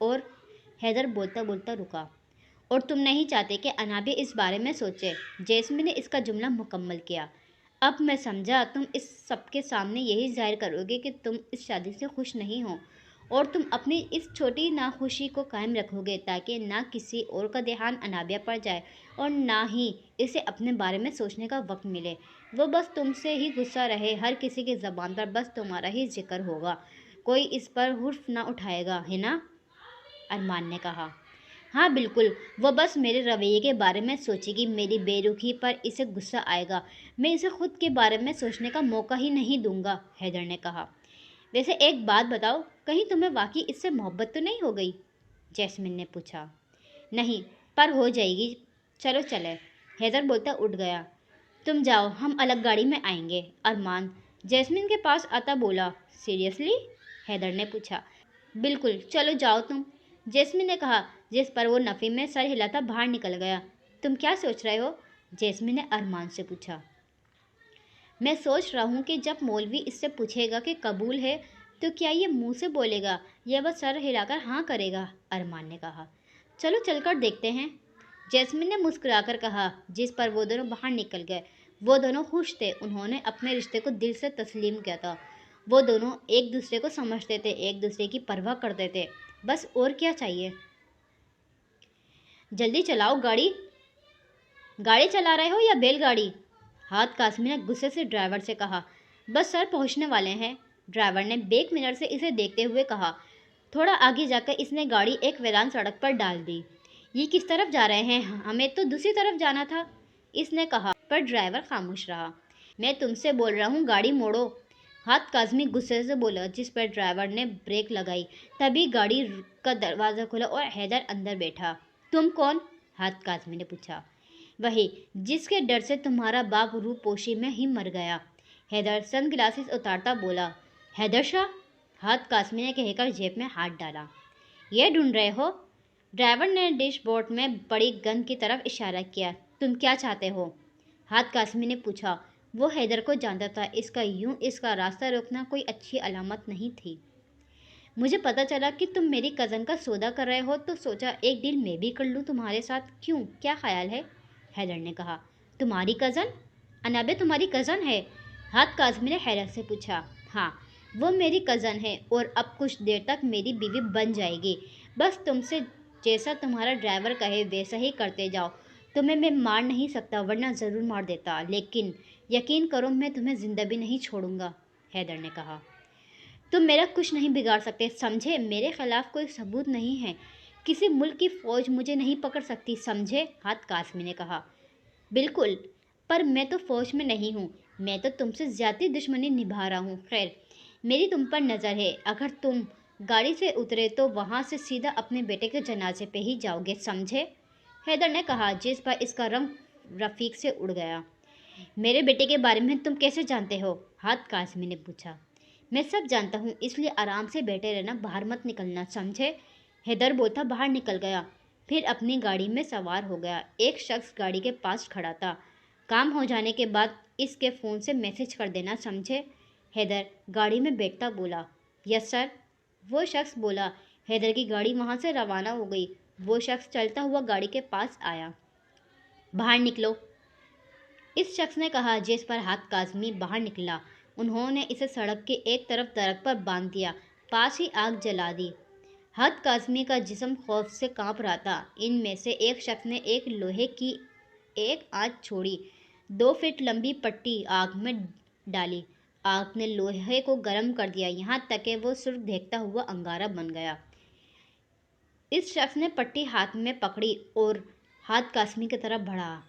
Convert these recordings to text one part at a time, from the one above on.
اور حیدر بولتا بولتا رکا۔ اور تم نہیں چاہتے کہ انابیہ اس بارے میں سوچے؟ جیسمین نے اس کا جملہ مکمل کیا۔ اب میں سمجھا، تم اس سب کے سامنے یہی ظاہر کرو گے کہ تم اس شادی سے خوش نہیں ہو، اور تم اپنی اس چھوٹی ناخوشی کو قائم رکھو گے تاکہ نہ کسی اور کا دھیان انابیہ پر جائے اور نہ ہی اسے اپنے بارے میں سوچنے کا وقت ملے۔ وہ بس تم سے ہی غصہ رہے، ہر کسی کی زبان پر بس تمہارا ہی ذکر ہوگا، کوئی اس پر حرف نہ اٹھائے گا، ہے نا؟ ارمان نے کہا۔ ہاں بالکل، وہ بس میرے رویے کے بارے میں سوچے گی، میری بے رخی پر اسے غصہ آئے گا، میں اسے خود کے بارے میں سوچنے کا موقع ہی نہیں دوں گا، حیدر نے کہا۔ ویسے ایک بات بتاؤ، کہیں تمہیں واقعی اس سے محبت تو نہیں ہو گئی؟ جیسمین نے پوچھا۔ نہیں، پر ہو جائے گی، چلو چلے، حیدر بولتا اٹھ گیا۔ تم جاؤ، ہم الگ گاڑی میں آئیں گے، ارمان جیسمین کے پاس آتا بولا۔ سیریسلی؟ حیدر نے پوچھا۔ بالکل، چلو جاؤ تم، جیسمین نے کہا، جس پر وہ نفی میں سر ہلاتا باہر نکل گیا۔ تم کیا سوچ رہے ہو؟ جیسمین نے ارمان سے پوچھا۔ میں سوچ رہا ہوں کہ جب مولوی اس سے پوچھے گا کہ قبول ہے تو کیا یہ منہ سے بولے گا یا وہ سر ہلا کر ہاں کرے گا، ارمان نے کہا۔ چلو چل کر دیکھتے ہیں، جیسمین نے مسکرا کر کہا، جس پر وہ دونوں باہر نکل گئے۔ وہ دونوں خوش تھے، انہوں نے اپنے رشتے کو دل سے تسلیم کیا تھا، وہ دونوں ایک دوسرے کو سمجھتے تھے، ایک دوسرے کی پرواہ کرتے تھے، بس اور کیا چاہیے۔ جلدی چلاؤ گاڑی، گاڑی چلا رہے ہو یا بیل گاڑی؟ ہاتھ قاسمی نے غصے سے ڈرائیور سے کہا۔ بس سر پہنچنے والے ہیں، ڈرائیور نے بیک منر سے اسے دیکھتے ہوئے کہا۔ تھوڑا آگے جا کر اس نے گاڑی ایک ویران سڑک پر ڈال دی۔ یہ کس طرف جا رہے ہیں؟ ہمیں تو دوسری طرف جانا تھا، اس نے کہا، پر ڈرائیور خاموش رہا۔ میں تم سے بول رہا ہوں، گاڑی موڑو، ہاتھ قاسمی غصے سے بولا، جس پر ڈرائیور نے بریک لگائی۔ تبھی گاڑی کا دروازہ کھلا اور حیدر اندر بیٹھا۔ تم کون؟ ہاتھ قاسمی نے پوچھا۔ وہی جس کے ڈر سے تمہارا باپ روح پوشی میں ہی مر گیا، حیدر سن گلاسز اتارتا بولا۔ حیدر شاہ؟ ہاتھ قاسمی نے کہہ کر جیب میں ہاتھ ڈالا۔ یہ ڈھونڈ رہے ہو؟ ڈرائیور نے ڈیش بورڈ میں پڑی گن کی طرف اشارہ کیا۔ تم کیا چاہتے ہو؟ ہاتھ قاسمی نے پوچھا۔ وہ حیدر کو جانتا تھا، اس کا راستہ روکنا کوئی اچھی علامت نہیں تھی۔ مجھے پتہ چلا کہ تم میری کزن کا سودا کر رہے ہو تو سوچا ایک ڈیل میں بھی کر لوں تمہارے ساتھ، کیوں، کیا خیال ہے؟ حیدر نے کہا۔ تمہاری کزن؟ انابیہ تمہاری کزن ہے؟ ہاتھ قاسمی نے حیرت سے پوچھا۔ ہاں، وہ میری کزن ہے اور اب کچھ دیر تک میری بیوی بن جائے گی، بس تم سے جیسا تمہارا ڈرائیور کہے ویسا ہی کرتے جاؤ۔ تمہیں میں مار نہیں سکتا ورنہ ضرور مار دیتا، لیکن یقین کرو میں تمہیں زندہ بھی نہیں چھوڑوں گا، حیدر نے کہا۔ تم میرا کچھ نہیں بگاڑ سکتے، سمجھے؟ میرے خلاف کوئی ثبوت نہیں ہے، کسی ملک کی فوج مجھے نہیں پکڑ سکتی، سمجھے؟ ہاتھ قاسمی نے کہا۔ بالکل، پر میں تو فوج میں نہیں ہوں، میں تو تم سے زیادتی دشمنی نبھا رہا ہوں۔ خیر، میری تم پر نظر ہے، اگر تم گاڑی سے اترے تو وہاں سے سیدھا اپنے بیٹے کے جنازے پہ ہی جاؤ گے، سمجھے؟ حیدر نے کہا، جس پر اس کا رنگ رفیق سے اڑ گیا۔ میرے بیٹے کے بارے میں تم کیسے جانتے ہو؟ ہاتھ قاسمی نے پوچھا۔ میں سب جانتا ہوں، اس لیے آرام سے بیٹھے رہنا، باہر مت نکلنا، سمجھے؟ حیدر بولتا باہر نکل گیا، پھر اپنی گاڑی میں سوار ہو گیا۔ ایک شخص گاڑی کے پاس کھڑا تھا۔ کام ہو جانے کے بعد اس کے فون سے میسج کر دینا، سمجھے؟ حیدر گاڑی میں بیٹھتا بولا۔ یس سر، وہ شخص بولا۔ حیدر کی گاڑی وہاں سے روانہ ہو گئی۔ وہ شخص چلتا ہوا گاڑی کے پاس آیا۔ باہر نکلو، اس شخص نے کہا، جس پر ہاتھ قاسمی باہر نکلا۔ انہوں نے اسے سڑک کے ایک طرف درخت پر باندھ دیا، پاس ہی آگ جلا دی۔ ہاتھ قاسمی کا جسم خوف سے کانپ رہا تھا۔ ان میں سے ایک شخص نے ایک لوہے کی ایک آنچ چھوڑی، 2 فٹ لمبی پٹی آگ میں ڈالی۔ آگ نے لوہے کو گرم کر دیا، یہاں تک کہ وہ سرخ دھکتا ہوا انگارہ بن گیا۔ اس شخص نے پٹی ہاتھ میں پکڑی اور ہاتھ قاسمی کی طرف بڑھا،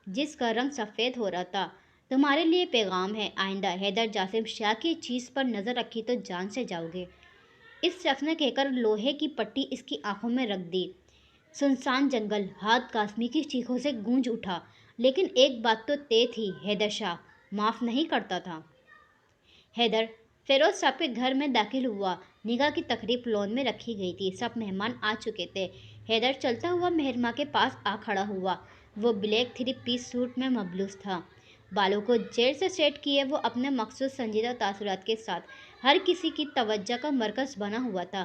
جس کا رنگ سفید ہو رہا تھا۔ تمہارے لیے پیغام ہے، آئندہ حیدر جاسم شاہ کی چیز پر نظر رکھی تو جان سے جاؤ گے، اس شخص نے کہہ کر لوہے کی پٹی اس کی آنکھوں میں رکھ دی۔ سنسان جنگل ہاتھ قاسمی کی چیخوں سے گونج اٹھا، لیکن ایک بات تو طے تھی، حیدر شاہ معاف نہیں کرتا تھا۔ حیدر فیروز صاحب کے گھر میں داخل ہوا۔ نکاح کی تقریب لون میں رکھی گئی تھی، سب مہمان آ چکے تھے۔ حیدر چلتا ہوا مہرماں کے پاس آ کھڑا ہوا۔ وہ بلیک 3 پیس سوٹ میں ملبوس تھا، بالوں کو جیڑ سے سیٹ کیے وہ اپنے مخصوص سنجیدہ تاثرات کے ساتھ ہر کسی کی توجہ کا مرکز بنا ہوا تھا۔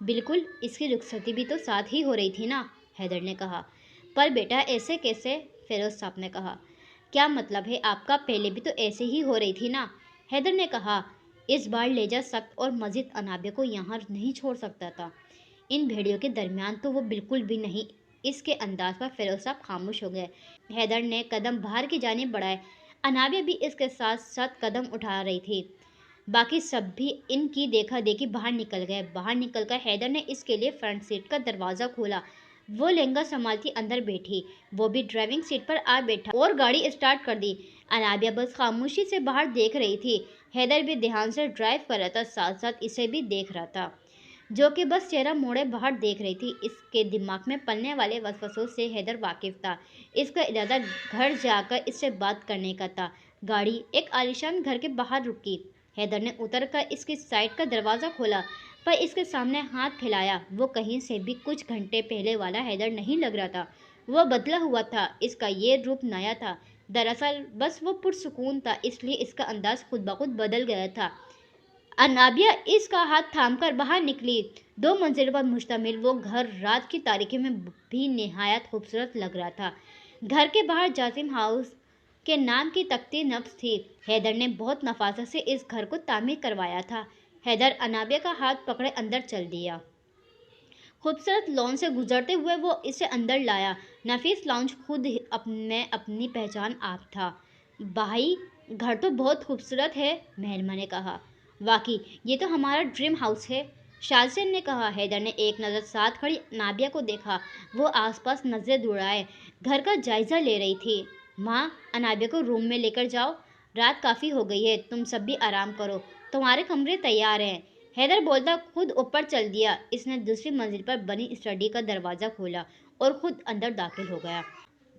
بالکل، اس کی رخصتی بھی تو ساتھ ہی ہو رہی تھی نا، حیدر نے کہا۔ پر بیٹا ایسے کیسے؟ فیروز صاحب نے کہا۔ کیا مطلب ہے آپ کا؟ پہلے بھی تو ایسے ہی ہو رہی تھی نا، حیدر نے کہا۔ اس بار لہجہ سخت اور مزید انابیہ کو یہاں نہیں چھوڑ سکتا تھا۔ ان بھیڑیوں کے درمیان تو وہ بالکل بھی نہیں۔ اس کے انداز پر فیروز صاحب خاموش ہو گئے۔ حیدر نے قدم باہر کی جانب بڑھائے۔ انابیہ بھی اس کے ساتھ ساتھ قدم اٹھا رہی تھی۔ باقی سب بھی ان کی دیکھا دیکھی باہر نکل گئے۔ باہر نکل کر حیدر نے اس کے لیے فرنٹ سیٹ کا دروازہ کھولا۔ وہ لہنگا سنبھالتی اندر بیٹھی، وہ بھی ڈرائیونگ سیٹ پر آ بیٹھا اور گاڑی اسٹارٹ کر دی۔ انابیہ بس خاموشی سے باہر دیکھ رہی تھی۔ حیدر بھی دھیان سے ڈرائیو کر رہا تھا، ساتھ ساتھ اسے بھی دیکھ رہا تھا، جو کہ بس چہرہ موڑے باہر دیکھ رہی تھی۔ اس کے دماغ میں پلنے والے وسوسوں سے حیدر واقف تھا۔ اس کا ارادہ گھر جا کر اس سے بات کرنے کا تھا۔ گاڑی ایک عالیشان گھر کے باہر رکی۔ حیدر نے اتر کر اس کی سائڈ کا دروازہ کھولا، پر اس کے سامنے ہاتھ پھیلایا۔ وہ کہیں سے بھی کچھ گھنٹے پہلے والا حیدر نہیں لگ رہا تھا، وہ بدلا ہوا تھا۔ اس کا یہ روپ نیا تھا، دراصل بس وہ پرسکون تھا، اس لیے اس کا انداز خود بخود بدل گیا تھا۔ انابیہ اس کا ہاتھ تھام کر باہر نکلی۔ 2 منزل پر مشتمل وہ گھر رات کی تاریکی میں بھی نہایت خوبصورت لگ رہا تھا۔ گھر کے باہر جاسم ہاؤس کے نام کی تختی نصب تھی۔ حیدر نے بہت نفاست سے اس گھر کو تعمیر کروایا تھا۔ حیدر انابیہ کا ہاتھ پکڑے اندر چل دیا۔ خوبصورت لان سے گزرتے ہوئے وہ اسے اندر لایا۔ نفیس لانچ خود میں اپنی پہچان آپ تھا۔ بھائی گھر تو بہت خوبصورت ہے، مہرما نے کہا۔ واقعی یہ تو ہمارا ڈریم ہاؤس ہے، شازین نے کہا۔ حیدر نے ایک نظر ساتھ کھڑی انابیہ کو دیکھا۔ وہ آس پاس نظریں دوڑائے گھر کا جائزہ لے رہی تھی۔ ماں، انابیہ کو روم میں لے کر جاؤ، رات کافی ہو گئی ہے، تم سب بھی آرام کرو، تمہارے کمرے تیار ہیں، حیدر بولتا خود اوپر چل دیا۔ اس نے دوسری منزل پر بنی اسٹڈی کا دروازہ کھولا اور خود اندر داخل ہو گیا۔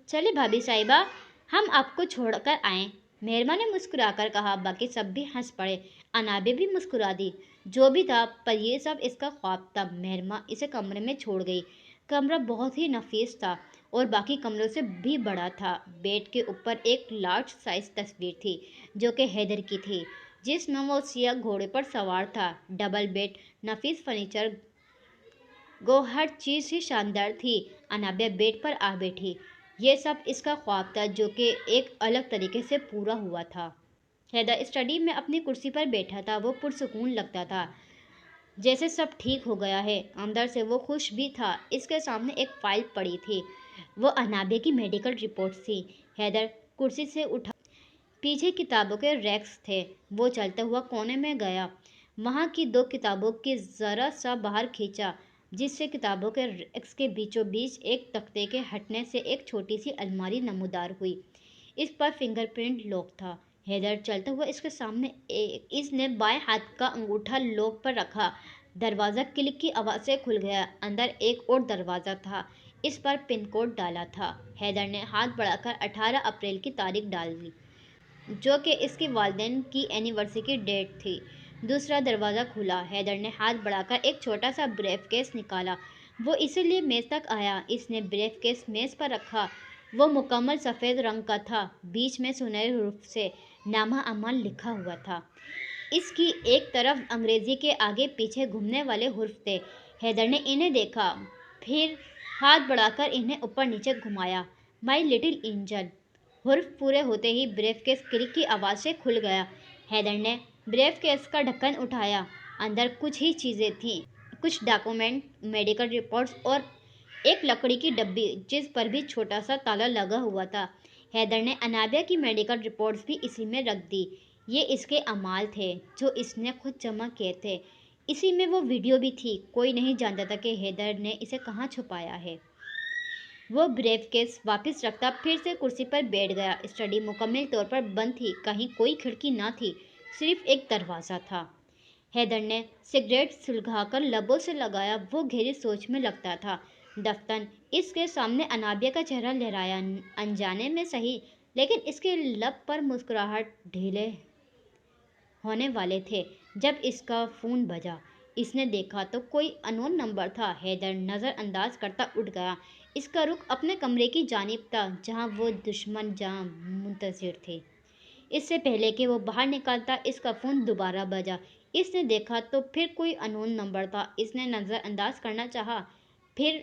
چلے بھابھی صاحبہ، ہم آپ کو چھوڑ کر آئیں، مہرما نے مسکرا کر کہا۔ باقی سب بھی ہنس پڑے۔ انابیہ بھی مسکرا دی۔ جو بھی تھا، پر یہ سب اس کا خواب تھا۔ مہرما اسے کمرے میں چھوڑ گئی۔ کمرہ بہت ہی نفیس تھا اور باقی کمروں سے بھی بڑا تھا۔ بیڈ کے اوپر ایک لارج سائز تصویر تھی، جو کہ حیدر کی تھی، جس میں وہ سیاہ گھوڑے پر سوار تھا۔ ڈبل بیڈ، نفیس فرنیچر، گو ہر چیز ہی شاندار تھی۔ انابیہ بیڈ پر آ بیٹھی۔ یہ سب اس کا خواب تھا، جو کہ ایک الگ طریقے سے پورا ہوا تھا۔ حیدر اسٹڈی میں اپنی کرسی پر بیٹھا تھا۔ وہ پرسکون لگتا تھا، جیسے سب ٹھیک ہو گیا ہے۔ اندر سے وہ خوش بھی تھا۔ اس کے سامنے ایک فائل پڑی تھی، وہ انابیہ کی میڈیکل رپورٹس تھی۔ حیدر کرسی سے اٹھا، پیچھے کتابوں کے ریکس تھے، وہ چلتا ہوا کونے میں گیا، وہاں کی 2 کتابوں کی ذرا سا باہر کھینچا، جس سے کتابوں کے ریکس کے بیچوں بیچ ایک تختے کے ہٹنے سے ایک چھوٹی سی الماری نمودار ہوئی۔ اس پر فنگر پرنٹ لاک تھا۔ حیدر چلتا ہوا اس کے سامنے اس نے بائیں ہاتھ کا انگوٹھا لاک پر رکھا۔ دروازہ کلک کی آواز سے کھل گیا۔ اندر ایک اور دروازہ تھا، اس پر پن کوڈ ڈالا تھا۔ حیدر نے ہاتھ بڑھا کر 18 اپریل کی تاریخ ڈال دی، جو کہ اس کی والدین کی اینیورسری کی ڈیٹ تھی۔ دوسرا دروازہ کھلا۔ حیدر نے ہاتھ بڑھا کر ایک چھوٹا سا بریف کیس نکالا۔ وہ اسی لیے میز تک آیا۔ اس نے بریف کیس میز پر رکھا۔ وہ مکمل سفید رنگ کا تھا، بیچ میں سنہرے حروف سے نامہ امان لکھا ہوا تھا۔ اس کی ایک طرف انگریزی کے آگے پیچھے گھومنے والے حروف تھے۔ حیدر نے انہیں دیکھا، پھر ہاتھ بڑھا کر انہیں اوپر نیچے گھمایا۔ مائی لٹل اینجل۔ حروف پورے ہوتے ہی بریف کیس کلک کی آواز سے کھل گیا۔ حیدر نے بریف کیس کا ڈھکن اٹھایا۔ اندر کچھ ہی چیزیں تھیں، کچھ ڈاکومنٹ، میڈیکل رپورٹس اور ایک لکڑی کی ڈبی، جس پر بھی چھوٹا سا تالا لگا ہوا تھا۔ حیدر نے انابیہ کی میڈیکل رپورٹس بھی اسی میں رکھ دی۔ یہ اس کے اعمال تھے، جو اس نے خود جمع کیے تھے۔ اسی میں وہ ویڈیو بھی تھی۔ کوئی نہیں جانتا تھا کہ حیدر نے اسے کہاں چھپایا ہے۔ وہ بریف کیس واپس رکھتا پھر سے کرسی پر بیٹھ گیا۔ اسٹڈی مکمل طور پر بند تھی، کہیں کوئی کھڑکی نہ تھی، صرف ایک دروازہ تھا۔ حیدر نے سگریٹ سلگھا کر لبوں سے لگایا۔ وہ گہری سوچ میں لگتا تھا۔ دفتن اس کے سامنے انابیہ کا چہرہ لہرایا، انجانے میں صحیح، لیکن اس کے لب پر مسکراہٹ ڈھیلے ہونے والے تھے جب اس کا فون بجا۔ اس نے دیکھا تو کوئی انون نمبر تھا۔ حیدر نظر انداز کرتا اٹھ گیا۔ اس کا رخ اپنے کمرے کی جانب تھا، جہاں وہ دشمن جہاں منتظر تھے۔ اس سے پہلے کہ وہ باہر نکلتا، اس کا فون دوبارہ بجا۔ اس نے دیکھا تو پھر کوئی انون نمبر تھا۔ اس نے نظر انداز کرنا چاہا، پھر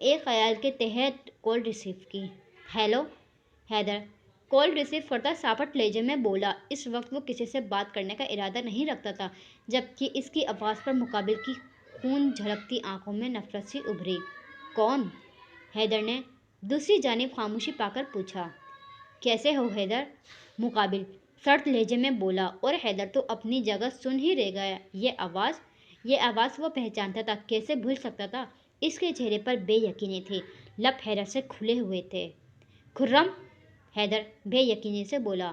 ایک خیال کے تحت کال ریسیو کی۔ ہیلو حیدر کال ریسیو کرتا ساپٹ لہجے میں بولا۔ اس وقت وہ کسی سے بات کرنے کا ارادہ نہیں رکھتا تھا، جبکہ اس کی آواز پر مقابل کی خون جھلکتی آنکھوں میں نفرت سی ابھری۔ کون؟ حیدر نے دوسری جانب خاموشی پا کر پوچھا۔ کیسے ہو حیدر؟ مقابل سرد لہجے میں بولا، اور حیدر تو اپنی جگہ سن ہی رہ گیا۔ یہ آواز وہ پہچانتا تھا، کیسے بھول سکتا تھا؟ اس کے چہرے پر بے یقینی تھی، لب حیرت سے کھلے ہوئے تھے۔ خرم؟ حیدر بے یقینی سے بولا۔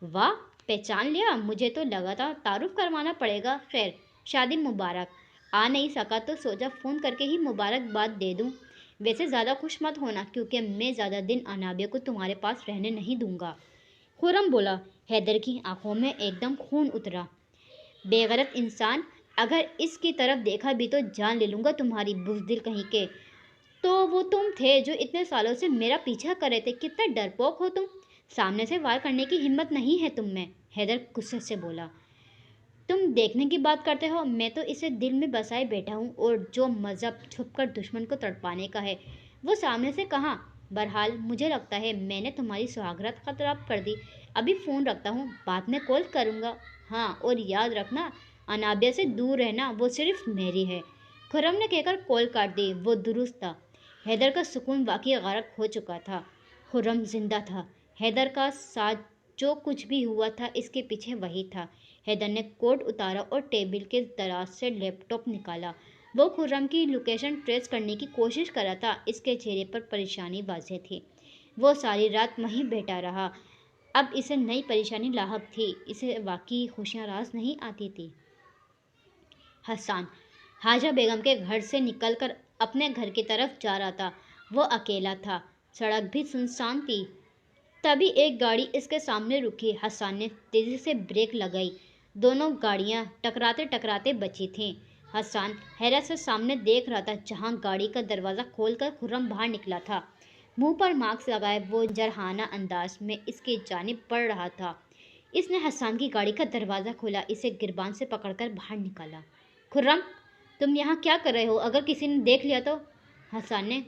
واہ، پہچان لیا؟ مجھے تو لگا تھا تعارف کروانا پڑے گا۔ خیر، شادی مبارک۔ آ نہیں سکا تو سوچا فون کر کے ہی مبارکباد دے دوں۔ ویسے زیادہ خوش مت ہونا، کیونکہ میں زیادہ دن انابیہ کو تمہارے پاس رہنے نہیں دوں گا۔ خرم بولا۔ حیدر کی آنکھوں میں ایک دم خون اترا۔ بے غیرت انسان، اگر اس کی طرف دیکھا بھی تو جان لے لوں گا تمہاری، بزدل کہیں کے۔ تو وہ تم تھے جو اتنے سالوں سے میرا پیچھا کر رہے تھے؟ کتنے ڈرپوک ہو تم! سامنے سے وار کرنے کی ہمت نہیں ہے تم میں۔ حیدر غصے سے بولا۔ تم دیکھنے کی بات کرتے ہو، میں تو اسے دل میں بسائے بیٹھا ہوں، اور جو مذہب چھپ کر دشمن کو تڑپانے کا ہے وہ سامنے سے کہاں؟ بہرحال مجھے لگتا ہے میں نے تمہاری سہاگرات خراب کر دی۔ ابھی فون رکھتا ہوں، بعد میں کال کروں گا۔ ہاں، اور یاد رکھنا، انابیہ سے دور رہنا، وہ صرف میری ہے۔ خرم نے کہہ کر کال کاٹ دی۔ وہ درست تھا۔ حیدر کا سکون واقعی غارق ہو چکا تھا۔ خرم زندہ تھا۔ حیدر کا ساتھ جو کچھ بھی ہوا تھا، اس کے پیچھے وہی تھا۔ حیدر نے کوٹ اتارا اور ٹیبل کے دراز سے لیپ ٹاپ نکالا۔ وہ خرم کی لوکیشن ٹریس کرنے کی کوشش کر رہا تھا۔ اس کے چہرے پر پریشانی واضح تھی۔ وہ ساری رات وہیں بیٹھا رہا۔ اب اسے نئی پریشانی لاحق تھی۔ اسے واقعی خوشیاں راز نہیں آتی تھی۔ حسان حاجہ بیگم کے گھر سے نکل کر اپنے گھر کی طرف جا رہا تھا۔ وہ اکیلا تھا، سڑک بھی سنسان تھی۔ تبھی ایک گاڑی اس کے سامنے رکی۔ حسان نے تیزی سے بریک لگائی۔ دونوں گاڑیاں ٹکراتے ٹکراتے بچی تھیں۔ حسان حیرت سے سامنے دیکھ رہا تھا، جہاں گاڑی کا دروازہ کھول کر خرم باہر نکلا تھا۔ منہ پر ماسک لگائے وہ جرحانہ انداز میں اس کی جانب بڑھ رہا تھا۔ اس نے حسان کی گاڑی کا دروازہ کھولا، اسے گربان سے پکڑ کر باہر نکالا۔ خرم، تم یہاں کیا کر رہے ہو؟ اگر کسی نے دیکھ لیا تو؟ حسان نے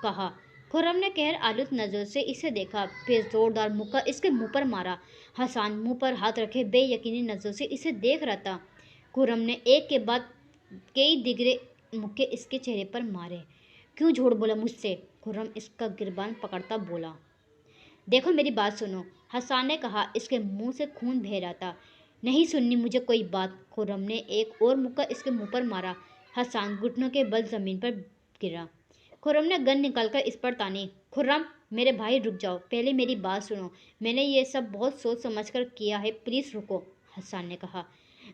کہا۔ خرم نے قہر آلود نظروں سے اسے دیکھا، پھر زوردار مکہ اس کے منہ پر مارا۔ حسان منہ پر ہاتھ رکھے بے یقینی نظروں سے اسے دیکھ رہا تھا۔ خرم نے ایک کے بعد کئی دیگرے مکے اس کے چہرے پر مارے۔ کیوں جھوٹ بولا مجھ سے؟ خرم اس کا گربان پکڑتا بولا۔ دیکھو میری بات سنو، حسان نے کہا۔ اس کے منہ سے خون بہہ رہا تھا۔ نہیں سننی مجھے کوئی بات۔ خرم نے ایک اور مکہ اس کے منہ پر مارا۔ حسان گھٹنوں کے بل زمین پر گرا۔ خرم نے گن نکال کر اس پر تانی۔ خرم، میرے بھائی رک جاؤ، پہلے میری بات سنو۔ میں نے یہ سب بہت سوچ سمجھ کر کیا ہے، پلیز رکو، حسان نے کہا۔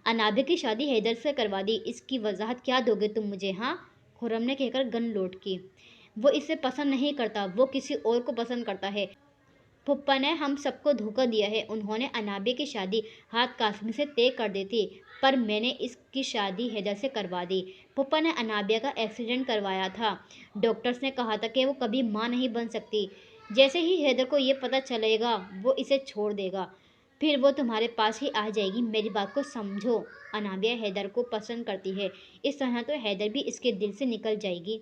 انابیہ کی شادی حیدر سے کروا دی، اس کی وضاحت کیا دو گے تم مجھے؟ ہاں؟ خرم نے کہہ کر گن لوڈ کی۔ وہ اسے پسند نہیں کرتا، وہ کسی اور کو پسند کرتا ہے۔ پھپھا نے ہم سب کو دھوکہ دیا ہے۔ انہوں نے انابیہ کی شادی ہاتھ قاسمی سے طے کر دی تھی، پر میں نے اس کی شادی حیدر سے کروا دی۔ پھپھا نے انابیہ کا ایکسیڈنٹ کروایا تھا۔ ڈاکٹرز نے کہا تھا کہ وہ کبھی ماں نہیں بن سکتی۔ جیسے ہی حیدر کو یہ پتہ چلے گا، وہ اسے چھوڑ دے گا، پھر وہ تمہارے پاس ہی آ جائے گی۔ میری بات کو سمجھو، انابیہ حیدر کو پسند کرتی ہے، اس طرح تو حیدر بھی اس کے دل سے نکل جائے گی۔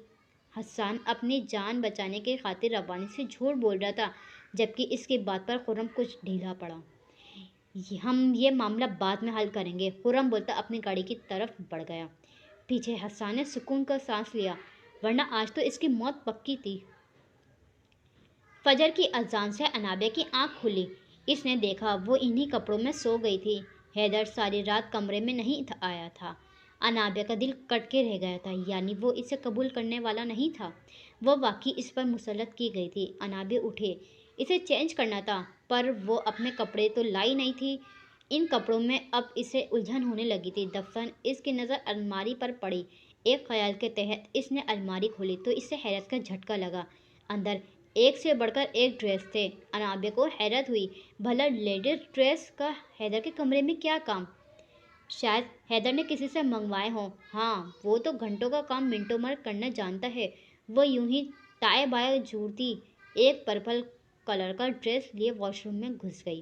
حسان اپنی جان بچانے کی خاطر روانی سے جھوٹ بول رہا تھا، جبکہ اس کی بات پر خرم کچھ ڈھیلا پڑا۔ ہم یہ معاملہ بعد میں حل کریں گے، خرم بولتا اپنی گاڑی کی طرف بڑھ گیا۔ پیچھے حسان نے سکون کا سانس لیا، ورنہ آج تو اس کی موت پکی تھی۔ فجر کی اذان سے انابیہ کی آنکھ کھلی۔ اس نے دیکھا وہ انہی کپڑوں میں سو گئی تھی۔ حیدر ساری رات کمرے میں نہیں آیا تھا۔ انابیہ کا دل کٹ کے رہ گیا تھا، یعنی وہ اسے قبول کرنے والا نہیں تھا۔ وہ واقعی اس پر مسلط کی گئی تھی۔ انابیہ اٹھے، اسے چینج کرنا تھا، پر وہ اپنے کپڑے تو لائی نہیں تھی۔ ان کپڑوں میں اب اسے الجھن ہونے لگی تھی۔ دفتر اس کی نظر الماری پر پڑی۔ ایک خیال کے تحت اس نے الماری کھولی تو اسے حیرت کا جھٹکا لگا۔ اندر ایک سے بڑھ کر ایک ڈریس تھے۔ انابیہ کو حیرت ہوئی، بھلا لیڈیز ڈریس کا حیدر کے کمرے میں کیا کام؟ شاید حیدر نے کسی سے منگوائے ہوں۔ ہاں، وہ تو گھنٹوں کا کام منٹوں میں کرنا جانتا ہے۔ وہ یوں ہی دائیں بائیں جھوڑتی ایک پرپل کلر کا ڈریس لیے واش روم میں گھس گئی۔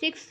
6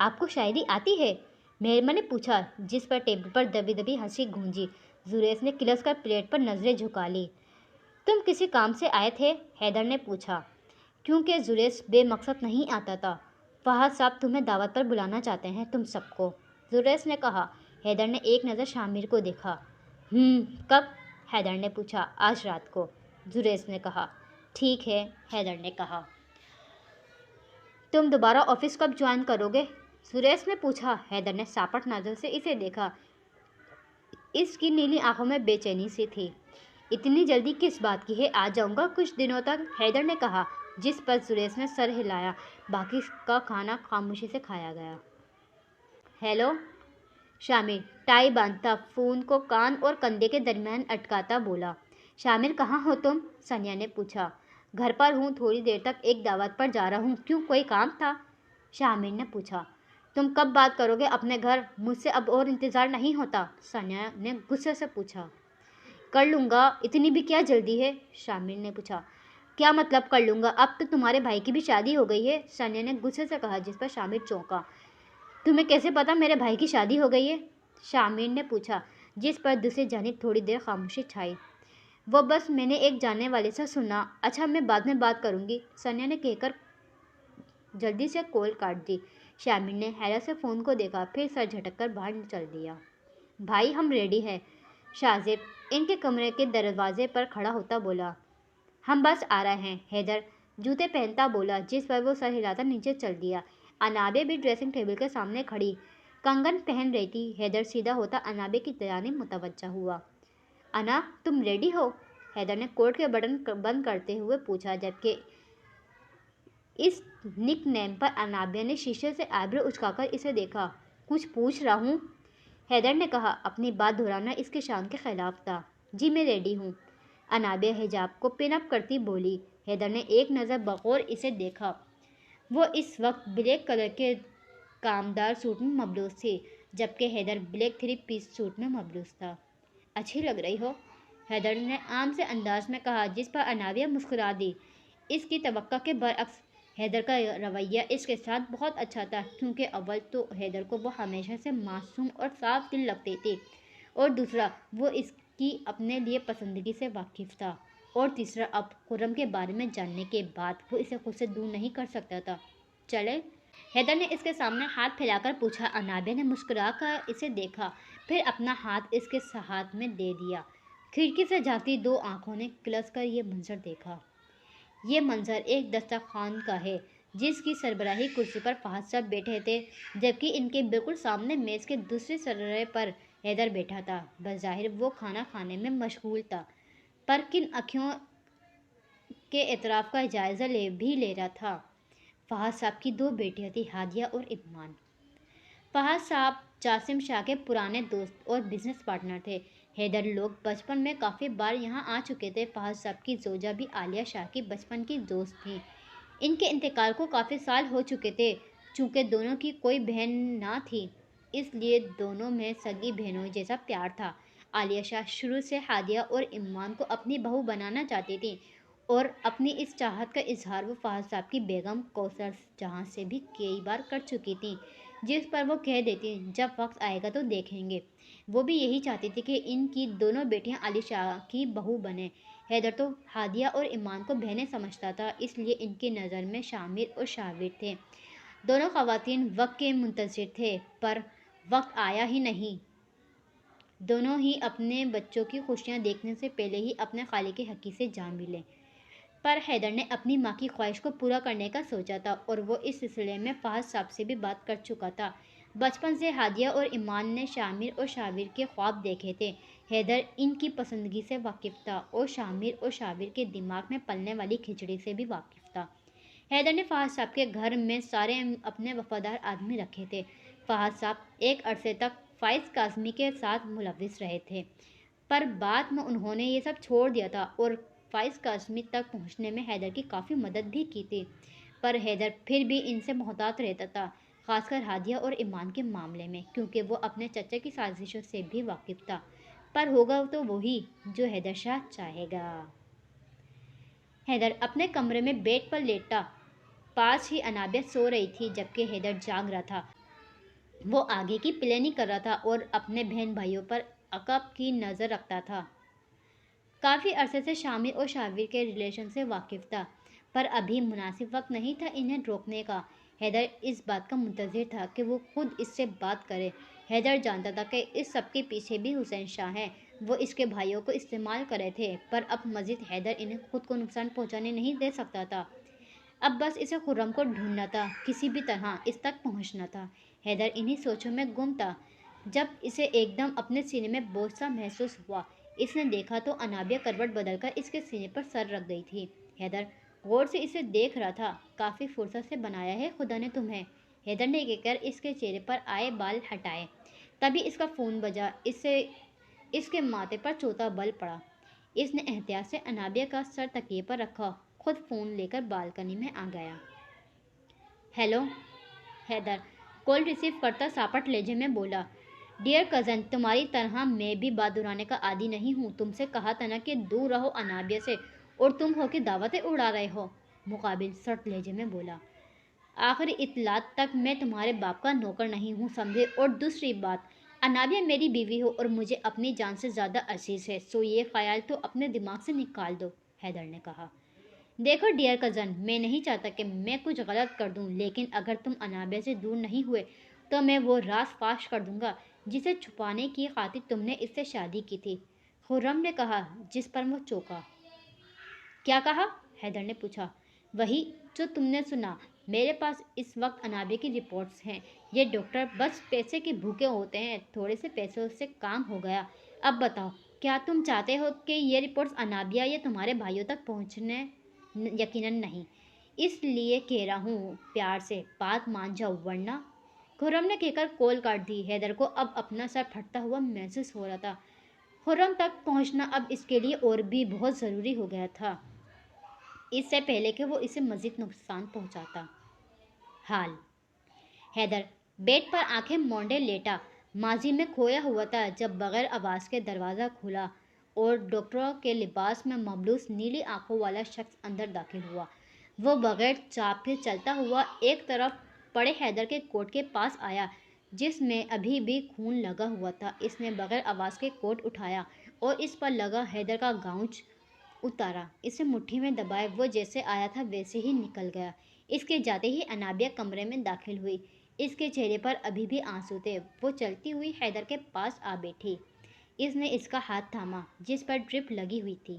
آپ کو شاعری آتی ہے؟ مہرمہ نے پوچھا، جس پر ٹیبل پر دبی دبی ہنسی گونجی۔ زریس نے کلس کر پلیٹ پر نظریں جھکا لی۔ تم کسی کام سے آئے تھے؟ حیدر نے پوچھا۔ کیونکہ زریس بے مقصد نہیں آتا تھا۔ فہد صاحب تمہیں دعوت پر بلانا چاہتے ہیں تم سب کو، زریس نے کہا۔ حیدر نے ایک نظر شامر کو دیکھا۔ کب؟ حیدر نے پوچھا۔ آج رات کو، زریس نے کہا۔ ٹھیک ہے، حیدر نے کہا۔ تم دوبارہ آفس کب جوائن کرو گے؟ زریس نے پوچھا۔ حیدر نے ساپٹ نظر سے اسے دیکھا۔ اس کی نیلی آنکھوں میں بے چینی سی تھی۔ اتنی جلدی کس بات کی ہے؟ آ جاؤں گا کچھ دنوں تک، حیدر نے کہا، جس پر زریس نے سر ہلایا۔ باقی کا کھانا خاموشی سے کھایا گیا۔ ہیلو، شامر ٹائی باندھتا فون کو کان اور کندھے کے درمیان اٹکاتا بولا۔ شامر کہاں ہو تم؟ ثانیہ نے پوچھا۔ گھر پر ہوں، تھوڑی دیر تک ایک دعوت پر جا رہا ہوں۔ کیوں، کوئی کام تھا؟ شامر نے پوچھا۔ تم کب بات کرو گے اپنے گھر؟ مجھ سے اب اور انتظار نہیں ہوتا، ثانیہ نے غصے سے پوچھا۔ کر لوں گا، اتنی بھی کیا جلدی ہے؟ شامر نے پوچھا۔ کیا مطلب کر لوں گا؟ اب تو تمہارے بھائی کی بھی شادی ہو گئی ہے، ثانیہ نے غصے سے کہا، جس پر شامر چونکا۔ تمہیں کیسے پتا میرے بھائی کی شادی ہو گئی ہے؟ شامر نے پوچھا، جس پر دوسری جانب تھوڑی دیر خاموشی چھائی۔ وہ بس میں نے ایک جاننے والے سے سنا۔ اچھا، میں بعد میں بات کروں گی، ثانیہ نے کہہ کر جلدی سے کال کاٹ دی۔ شامر نے حیرت سے فون کو دیکھا، پھر سر جھٹک کر باہر چل دیا۔ بھائی ہم ریڈی ہیں، شاذب ان کے کمرے کے دروازے پر کھڑا ہوتا بولا۔ ہم بس آ رہے ہیں، حیدر جوتے پہنتا بولا، جس پر وہ سر ہلاتا نیچے چل دیا۔ انابے بھی ڈریسنگ ٹیبل کے سامنے کھڑی کنگن پہن رہی تھی۔ حیدر سیدھا ہوتا انابے کی جانب متوجہ ہوا۔ انا، تم ریڈی ہو؟ حیدر نے کوٹ کے بٹن بند کرتے ہوئے پوچھا، جبکہ اس نک نیم پر انابے نے شیشے سے آئیبرو اچکا کر اسے دیکھا۔ کچھ پوچھ رہا ہوں، حیدر نے کہا۔ اپنی بات دہرانا اس کی شان کے خلاف تھا۔ جی میں ریڈی ہوں، انابے حجاب کو پن اپ کرتی بولی۔ حیدر نے ایک نظر بغور اسے دیکھا۔ وہ اس وقت بلیک کلر کے کامدار سوٹ میں ملبوس تھی، جبکہ حیدر بلیک 3 پیس سوٹ میں ملبوس تھا۔ اچھی لگ رہی ہو، حیدر نے عام سے انداز میں کہا، جس پر انابے مسکرا دی۔ اس کی توقع کے برعکس حیدر کا رویہ اس کے ساتھ بہت اچھا تھا، کیونکہ اول تو حیدر کو وہ ہمیشہ سے معصوم اور صاف دل لگتی تھی، اور دوسرا وہ اس کی اپنے لیے پسندگی سے واقف تھا، اور تیسرا اب خرم کے بارے میں جاننے کے بعد وہ اسے خود سے دور نہیں کر سکتا تھا۔ چلے؟ حیدر نے اس کے سامنے ہاتھ پھیلا کر پوچھا۔ انابے نے مسکرا کر اسے دیکھا، پھر اپنا ہاتھ اس کے ہاتھ میں دے دیا۔ کھڑکی سے جھانکتی 2 آنکھوں نے کلس کر یہ منظر دیکھا۔ یہ منظر ایک دسترخوان کا ہے، جس کی سربراہی کرسی پر فہد صاحب بیٹھے تھے، جبکہ ان کے بالکل سامنے میز کے دوسرے سرے پر حیدر بیٹھا تھا۔ بظاہر وہ کھانا کھانے میں مشغول تھا، پر کن آنکھوں کے اطراف کا جائزہ لے رہا تھا۔ فہد صاحب کی 2 بیٹیاں تھیں، ہادیہ اور ایمان۔ فہد صاحب جاسم شاہ کے پرانے دوست اور بزنس پارٹنر تھے۔ حیدر لوگ بچپن میں کافی بار یہاں آ چکے تھے۔ فہد صاحب کی زوجہ بھی عالیہ شاہ کی بچپن کی دوست تھیں۔ ان کے انتقال کو کافی سال ہو چکے تھے۔ چونکہ دونوں کی کوئی بہن نہ تھی، اس لیے دونوں میں سگی بہنوں جیسا پیار تھا۔ عالیہ شاہ شروع سے ہادیہ اور ایمان کو اپنی بہو بنانا چاہتی تھیں، اور اپنی اس چاہت کا اظہار وہ فہد صاحب کی بیگم کوثر جہاں سے بھی کئی بار کر چکی تھیں، جس پر وہ کہہ دیتی، جب وقت آئے گا تو دیکھیں گے۔ وہ بھی یہی چاہتی تھی کہ ان کی دونوں بیٹیاں علی شاہ کی بہو بنیں۔ حیدر تو ہادیہ اور ایمان کو بہنیں سمجھتا تھا، اس لیے ان کی نظر میں شامر اور شاور تھے۔ دونوں خواتین وقت کے منتظر تھے، پر وقت آیا ہی نہیں۔ دونوں ہی اپنے بچوں کی خوشیاں دیکھنے سے پہلے ہی اپنے خالق حقیقی سے جا ملے۔ پر حیدر نے اپنی ماں کی خواہش کو پورا کرنے کا سوچا تھا، اور وہ اس سلسلے میں فہد صاحب سے بھی بات کر چکا تھا۔ بچپن سے ہادیہ اور ایمان نے شامر اور شاور کے خواب دیکھے تھے۔ حیدر ان کی پسندگی سے واقف تھا، اور شامر اور شاور کے دماغ میں پلنے والی کھچڑی سے بھی واقف تھا۔ حیدر نے فہد صاحب کے گھر میں سارے اپنے وفادار آدمی رکھے تھے۔ فہد صاحب ایک عرصے تک فائز کاظمی کے ساتھ ملوث رہے تھے، پر بعد میں انہوں نے یہ سب چھوڑ دیا تھا، اور فائز کاظمی تک پہنچنے میں حیدر کی کافی مدد بھی کی تھی۔ پر حیدر پھر بھی ان سے محتاط رہتا تھا، خاص کر ہادیہ اور ایمان کے معاملے میں، کیونکہ وہ اپنے چچا کی سازشوں سے بھی واقف تھا۔ پر ہوگا تو وہی جو حیدر شاہ چاہے گا۔ حیدر اپنے کمرے میں بیڈ پر لیٹا، پاس ہی انابے سو رہی تھی، جبکہ حیدر جاگ رہا تھا۔ وہ آگے کی پلاننگ کر رہا تھا اور اپنے بہن بھائیوں پر عقب کی نظر رکھتا تھا۔ کافی عرصے سے شامر اور شاویر کے ریلیشن سے واقف تھا، پر ابھی مناسب وقت نہیں تھا انہیں روکنے کا۔ حیدر اس بات کا منتظر تھا کہ وہ خود اس سے بات کرے۔ حیدر جانتا تھا کہ اس سب کے پیچھے بھی حسین شاہ ہے۔ وہ اس کے بھائیوں کو استعمال کر رہے تھے، پر اب مزید حیدر انہیں خود کو نقصان پہنچانے نہیں دے سکتا تھا۔ اب بس اسے خرم کو ڈھونڈنا تھا، کسی بھی طرح اس تک پہنچنا تھا۔ حیدر انہی سوچوں میں گم تھا جب اسے ایک دم اپنے سینے میں بوجھ سا محسوس ہوا۔ اس نے دیکھا تو انابیہ کروٹ بدل کر اس کے سینے پر سر رکھ گئی تھی۔ حیدر غور سے اسے دیکھ رہا تھا۔ کافی فرصت سے بنایا ہے خدا نے تمہیں، حیدر نے کہہ کر اس کے چہرے پر آئے بال ہٹائے۔ تبھی اس کا فون بجا۔ اس کے ماتھے پر چوتھا بل پڑا۔ اس نے احتیاط سے انابیہ کا سر تکیے پر رکھا، خود فون لے کر بالکنی میں آ گیا۔ ہیلو، حیدر کال ریسیو کرتا ساپٹ لہجے میں بولا۔ ڈیئر کزن، تمہاری طرح میں بھی بات دہرانے کا عادی نہیں ہوں۔ تم سے کہا تھا نا کہ دور رہو انابیہ سے، اور تم ہو کہ دعوتیں اڑا رہے ہو، مقابل سرد لہجے میں بولا۔ آخری اطلاعات تک میں تمہارے باپ کا نوکر نہیں ہوں، سمجھے؟ اور دوسری بات، انابیہ میری بیوی ہو اور مجھے اپنی جان سے زیادہ عزیز ہے، سو یہ خیال تو اپنے دماغ سے نکال دو، حیدر نے کہا۔ دیکھو ڈیئر کزن، میں نہیں چاہتا کہ میں کچھ غلط کر دوں، لیکن اگر تم انابیہ سے دور نہیں ہوئے تو میں وہ راز فاش کر دوں گا جسے چھپانے کی خاطر تم نے اس سے شادی کی تھی، خرم نے کہا، جس پر وہ چونکا۔ کیا کہا؟ حیدر نے پوچھا۔ وہی جو تم نے سنا۔ میرے پاس اس وقت انابیہ کی رپورٹس ہیں۔ یہ ڈاکٹر بس پیسے کے بھوکے ہوتے ہیں، تھوڑے سے پیسوں سے کام ہو گیا۔ اب بتاؤ، کیا تم چاہتے ہو کہ یہ رپورٹس انابیہ یا تمہارے بھائیوں تک پہنچنے؟ یقیناً نہیں، اس لیے کہہ رہا ہوں پیار سے بات مان جاؤ، ورنہ۔ خرم نے کہہ کر کال کاٹ دی۔ حیدر کو اب اپنا سر پھٹتا ہوا محسوس ہو رہا تھا۔ خرم تک پہنچنا اب اس کے لیے اور بھی بہت ضروری ہو گیا تھا، اس سے پہلے کہ وہ اسے مزید نقصان پہنچاتا۔ حال حیدر بیڈ پر آنکھیں مونڈے لیٹا ماضی میں کھویا ہوا تھا جب بغیر آواز کے دروازہ کھلا اور ڈاکٹروں کے لباس میں ملبوس نیلی آنکھوں والا شخص اندر داخل ہوا۔ وہ بغیر چاپ کے چلتا ہوا ایک طرف پڑے حیدر کے کوٹ کے پاس آیا جس میں ابھی بھی خون لگا ہوا تھا۔ اس نے بغیر آواز کے کوٹ اٹھایا اور اس پر لگا حیدر کا گاؤن اتارا، اسے مٹھی میں دبائے۔ وہ جیسے آیا تھا ویسے ہی نکل گیا۔ اس کے جاتے ہی انابیہ کمرے میں داخل ہوئی۔ اس کے چہرے پر ابھی بھی آنسو تھے۔ وہ چلتی ہوئی حیدر کے پاس آ بیٹھی۔ اس نے اس کا ہاتھ تھاما جس پر ڈرپ لگی ہوئی تھی۔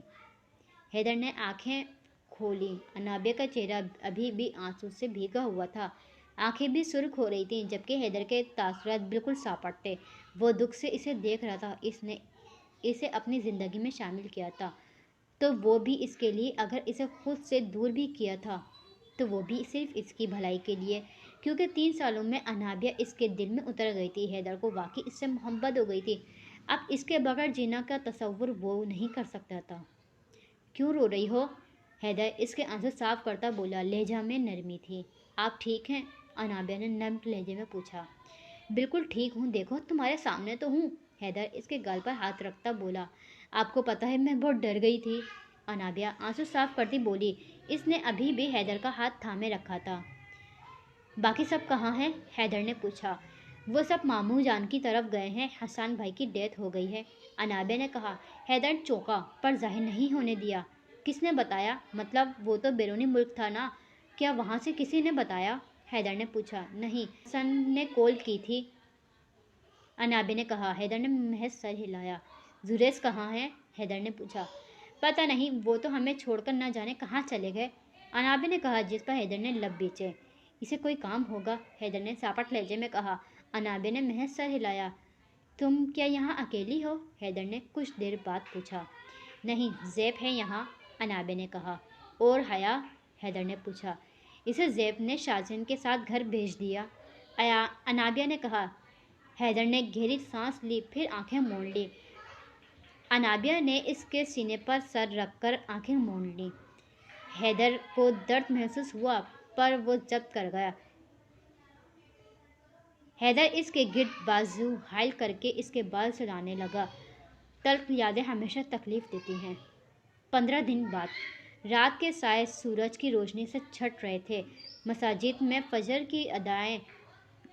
حیدر نے آنکھیں کھولی۔ انابیہ کا چہرہ ابھی بھی آنسو سے بھیگا ہوا تھا، آنکھیں بھی سرخ ہو رہی تھیں، جبکہ حیدر کے تاثرات بالکل ساپٹ تھے۔ وہ دکھ سے اسے دیکھ رہا تھا۔ اس نے اسے اپنی زندگی میں شامل کیا تھا تو وہ بھی اس کے لیے، اگر اسے خود سے دور بھی کیا تھا تو وہ بھی صرف اس کی بھلائی کے لیے، کیونکہ 3 سالوں میں انابیہ اس کے دل میں اتر گئی تھی۔ حیدر کو واقعی اس سے محبت ہو گئی تھی۔ اب اس کے بغیر جینا کا تصور وہ نہیں کر سکتا تھا۔ کیوں رو رہی ہو؟ حیدر اس کے آنسو صاف کرتا بولا، لہجہ میں نرمی تھی۔ آپ ٹھیک ہیں؟ انابیہ نے نرم لہجے میں پوچھا۔ بالکل ٹھیک ہوں، دیکھو تمہارے سامنے تو ہوں، حیدر اس کے گال پر ہاتھ رکھتا بولا۔ آپ کو پتہ ہے میں بہت ڈر گئی تھی، انابیہ آنسو صاف کرتی بولی۔ اس نے ابھی بھی حیدر کا ہاتھ تھامے رکھا تھا۔ باقی سب کہاں ہیں؟ حیدر نے پوچھا۔ وہ سب ماموں جان کی طرف گئے ہیں، حسان بھائی کی ڈیتھ ہو گئی ہے، انابیہ نے کہا۔ حیدر چونکا پر ظاہر نہیں ہونے دیا۔ کس نے بتایا؟ مطلب وہ تو بیرونی ملک تھا نا، کیا وہاں سے کسی نے بتایا؟ حیدر نے پوچھا۔ نہیں، حسن نے کال کی تھی، انابیہ نے کہا۔ حیدر نے محض سر ہلایا۔ زریز کہاں ہے؟ حیدر نے پوچھا۔ پتہ نہیں، وہ تو ہمیں چھوڑ کر نہ جانے کہاں چلے گئے، انابیہ نے کہا، جس پر حیدر نے لب بیچے۔ اسے کوئی کام ہوگا، حیدر نے ساپٹ لہجے میں کہا۔ انابیہ نے محض سر ہلایا۔ تم کیا یہاں اکیلی ہو؟ حیدر نے کچھ دیر بعد پوچھا۔ نہیں، زیب ہے یہاں، انابیہ نے کہا۔ اور حیا؟ حیدر نے پوچھا۔ اسے زیب نے شازن کے ساتھ گھر بھیج دیا، انابیہ نے کہا۔ حیدر نے گہری سانس لی، پھر آنکھیں موند لی۔ انابیہ نے اس کے سینے پر سر رکھ کر آنکھیں موند لیں۔ حیدر کو درد محسوس ہوا، پر وہ ضبط کر گیا۔ حیدر اس کے گرد بازو حائل کر کے اس کے بال سلانے لگا۔ تلخ یادیں ہمیشہ تکلیف دیتی ہیں۔ 15 دن بعد رات کے سائے سورج کی روشنی سے چھٹ رہے تھے۔ مساجد میں فجر کی ادائیں